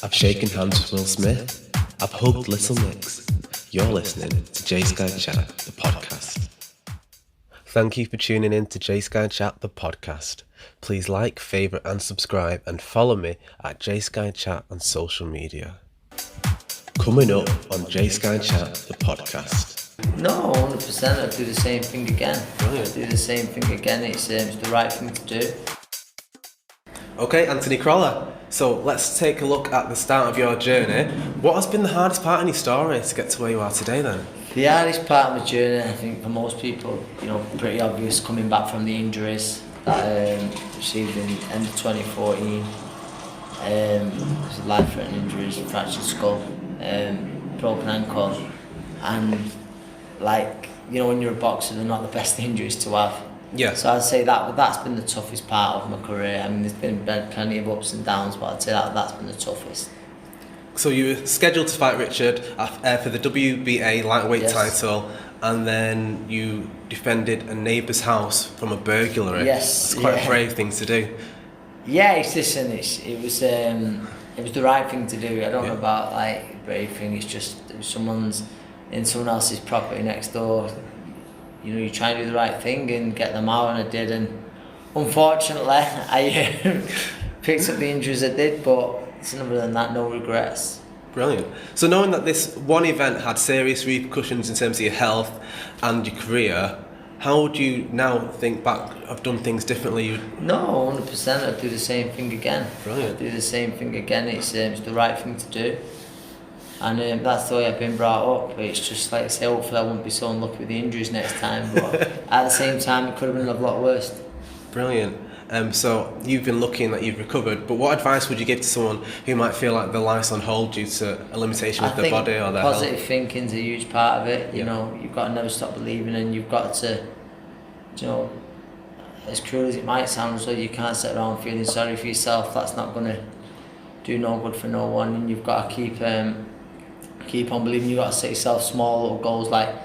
I've shaken hands with Will Smith. I've hugged Little Mix. You're listening to Jsky Chat, the podcast. Thank you for tuning in to Jsky Chat, the podcast. Please like, favourite and subscribe and follow me at Jsky Chat on social media. Coming up on Jsky Chat, the podcast. No, 100%. I'll do the same thing again. Brilliant. I'll do the same thing again. It's the right thing to do. Okay, Anthony Crolla. So let's take a look at the start of your journey. What has been the hardest part in your story to get to where you are today then? The hardest part of my journey, I think for most people, pretty obvious, coming back from the injuries that I received in end of 2014. Life-threatening injuries, fractured skull, broken ankle, and when you're a boxer, they're not the best injuries to have. Yeah. So I'd say that's been the toughest part of my career. I mean, there's been plenty of ups and downs, but I'd say that's been the toughest. So you were scheduled to fight Richard for the WBA lightweight title, and then you defended a neighbour's house from a burglary. Yes. It's quite a brave thing to do. Yeah, it was the right thing to do. I don't know about brave thing. It's just it was someone else's property next door. You try and do the right thing and get them out, and I did. And unfortunately, I picked up the injuries I did, but other than that, no regrets. Brilliant. So knowing that this one event had serious repercussions in terms of your health and your career, how would you now think back? I've done things differently. No, 100%. I'd do the same thing again. Brilliant. I'd do the same thing again. It's the right thing to do. And that's the way I've been brought up. It's just like I say, hopefully I won't be so unlucky with the injuries next time, but at the same time it could have been a lot worse. Brilliant. So you've been lucky in that you've recovered, but what advice would you give to someone who might feel like their life's on hold due to a limitation of their body or their health? Positive thinking's a huge part of it. You've got to never stop believing, and you've got to, as cruel as it might sound, so you can't sit around feeling sorry for yourself. That's not going to do no good for no one, and you've got to keep on believing. You've got to set yourself small little goals, like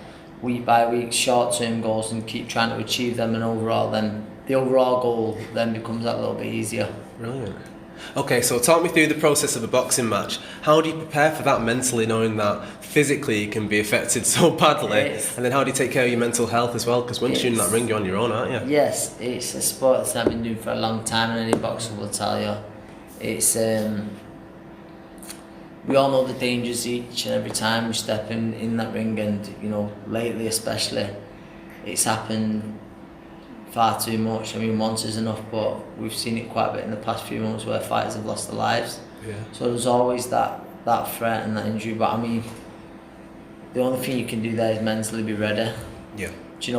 week by week, short-term goals, and keep trying to achieve them, and the overall goal then becomes that little bit easier. Brilliant. Okay, so talk me through the process of a boxing match. How do you prepare for that mentally, knowing that physically you can be affected so badly? And then how do you take care of your mental health as well? Because once you're in that ring, you're on your own, aren't you? Yes, it's a sport that I've been doing for a long time, and any boxer will tell you. It's we all know the dangers each and every time we step in that ring, and lately especially, it's happened far too much. I mean, once is enough, but we've seen it quite a bit in the past few months where fighters have lost their lives. Yeah. So there's always that threat and that injury, but I mean, the only thing you can do there is mentally be ready. Yeah.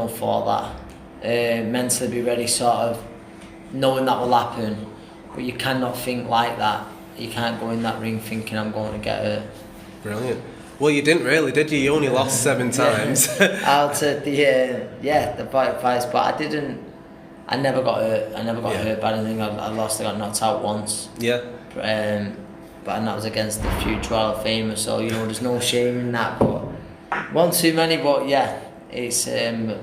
For that. Mentally be ready, sort of knowing that will happen, but you cannot think like that. You can't go in that ring thinking I'm going to get hurt. Brilliant. Well, you didn't really, did you? You only lost 7 times. Out of the fights, but I never got hurt. I never got hurt by anything. I lost. I got knocked out once. Yeah. But that was against the future Hall of Famer. So there's no shame in that. But one too many. But yeah, it's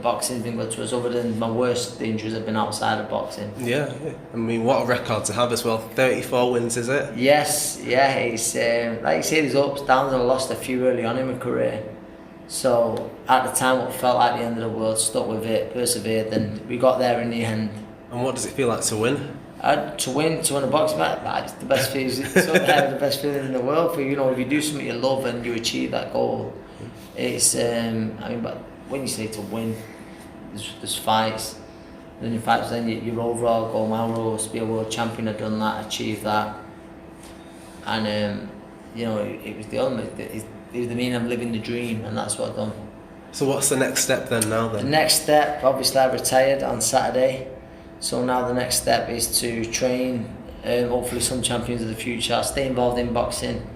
boxing's been good to us. Other than my worst injuries have been outside of boxing. Yeah. I mean, what a record to have as well. 34 wins, is it? Yes. Yeah. It's like you say, there's ups, downs, and I lost a few early on in my career. So at the time, what felt like the end of the world, stuck with it, persevered, and we got there in the end. And what does it feel like to win? To win a boxing match, it's the best feeling. It's the best feeling in the world. For if you do something you love and you achieve that goal, it's. But when you say to win, there's fights. Then your fights, then your overall goal. My goal was to be a world champion. I've done that, achieved that, and it was the ultimate. It was the meaning of living the dream, and that's what I've done. So what's the next step then? The next step, obviously, I retired on Saturday. So now the next step is to train, hopefully some champions of the future. I'll stay involved in boxing.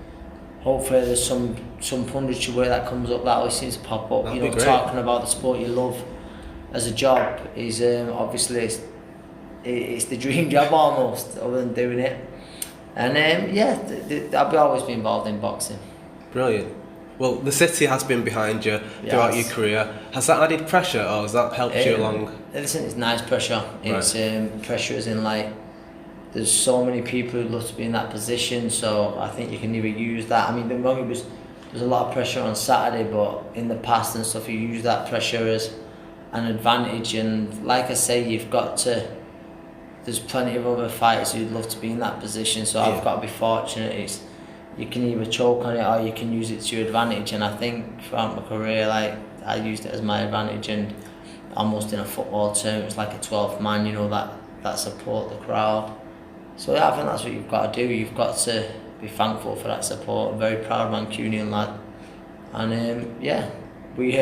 Hopefully there's some punditry work that comes up that always seems to pop up. That'd be great. Talking about the sport you love as a job is obviously it's the dream job almost, other than doing it. And I'll always be involved in boxing. Brilliant. Well, the city has been behind you throughout your career. Has that added pressure, or has that helped you along? Listen, it's nice pressure. It's pressure as in there's so many people who'd love to be in that position. So I think you can either use that. I mean, the wrong was there's a lot of pressure on Saturday, but in the past and stuff, you use that pressure as an advantage. And like I say, you've got to. There's plenty of other fighters who'd love to be in that position. So I've got to be fortunate. You can either choke on it or you can use it to your advantage. And I think throughout my career, like I used it as my advantage, and almost in a football term, it's like a 12th man. You know, that support the crowd. So yeah, I think that's what you've got to do. You've got to be thankful for that support. I'm very proud of Mancunian lad, and yeah, we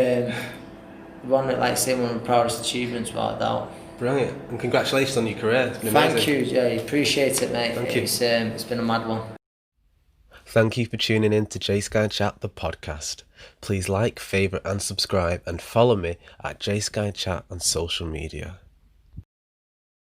won it, like I say, one of the proudest achievements without a doubt. Brilliant, and congratulations on your career. It's been Thank amazing. you, Jay. Appreciate it, mate. Thank you. It's been a mad one. Thank you for tuning in to Jsky Chat, the podcast. Please like, favourite and subscribe, and follow me at Jsky Chat on social media.